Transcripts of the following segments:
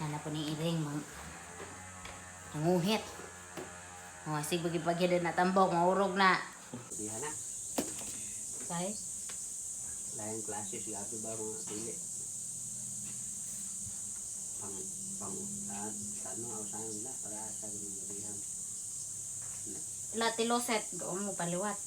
Sana po ni Iring manguhit. Sige bagi-bagi din na tambok, maurog na. Diyan na. Say? Lain klase siya ba mga pili. Pang ano ausan na para sa gabihan. Latiloset, doon mo paliwat.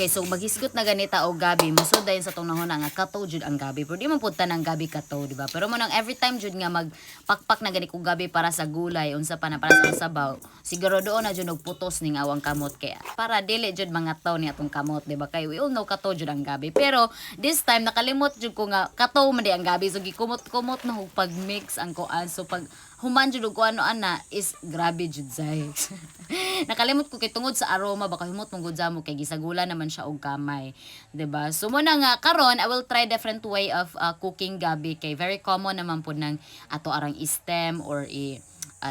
Okay, so maghisgot na ganita o gabi, musod dayon sa tong nahuna nga kato jud ang gabi. Pero di man pud tanang gabi kato, di ba? Pero mo nang every time jud nga magpakpak na gani kog gabi para sa gulay, unsa pa na para sa sabaw. Siguro doon na jud og putos ning awang kamot kaya para dili jud mga taw ni atong kamot, di ba? Kay we all know kato jud ang gabi. Pero this time nakalimot jud ko nga kato man di ang gabi, so gikumot-kumot na og pag-mix ang kuan. So pag human jud og ano ana is grabe jud say. Nakalimot ko kay tungod sa aroma baka himot mong gud mo kay gisagula naman siya og kamay, 'di ba? So mo na nga karon I will try different way of cooking gabi kay very common naman po nang ato arang istem or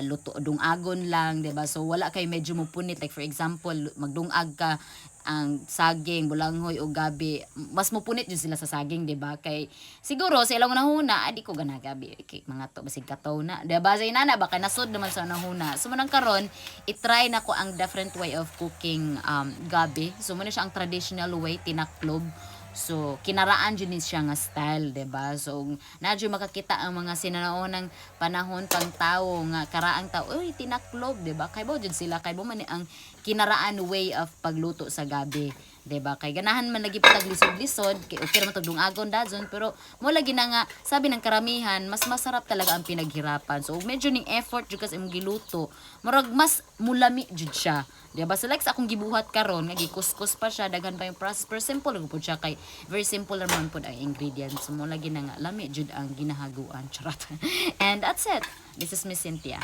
luto dungagon lang, 'di ba? So wala kay medyo mo punit like for example magdungag ka ang saging, bulanghoy o gabi, mas mupunit jud sila sa saging, 'di ba? Kay siguro sa ilang nahuna, adi ko gana gabi. Kay mga to basig kataw na. 'Di ba? Say nana baka nasod naman sa nahuna. So manang karon, i-try na ko ang different way of cooking gabi. So muna siya ang traditional way tinaklob. So, kinaraan dyan din siya nga style, 'di ba? So, nadyo makakita ang mga sinanaonang panahon pang tao nga karaang tao, uy, tinaklob, 'di ba? Kay mo jud sila, kay mo man ang kinaraan way of pagluto sa gabi, 'di ba? Kay ganahan man lagi patag lisod-lisod, kay okay man tug dungagon dazon, pero mo lagi na nga sabi ng karamihan, mas masarap talaga ang pinaghirapan. So, medyo ning effort jud kas imong giluto, murag mas mulami jud siya. 'Di ba? So like sa akong gibuhat karon nga gikuskus pa siya, daghan pa yung process, pero simple lang pud siya kay very simple naman pud ang ingredients. So, mo lagi na nga lami jud ang ginahaguan. Charot. And that's it. This is Miss Cynthia.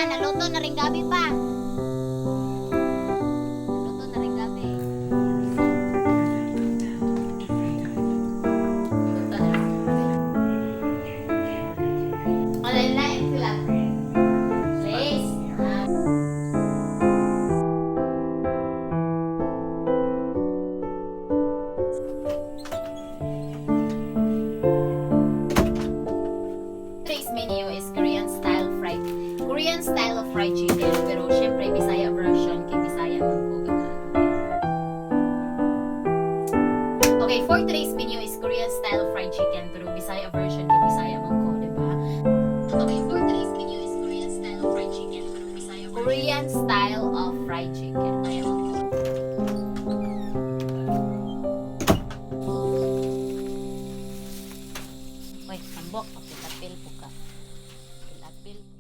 naluto na rin gabi pa. Naluto na rin gabi. Lain-lain sila. Please. Today's menu is Korean style of fried chicken, pero syempre Bisaya version kay Bisaya man ko. Okay, for today's menu is Korean style of fried chicken, pero Bisaya version kay Bisaya man ko, di ba? Okay, for today's menu is Korean style of fried chicken, pero Bisaya version. Korean style of fried chicken. Bisaya man ko. Uy, sambok, apil-apil po ka. Apil-apil po.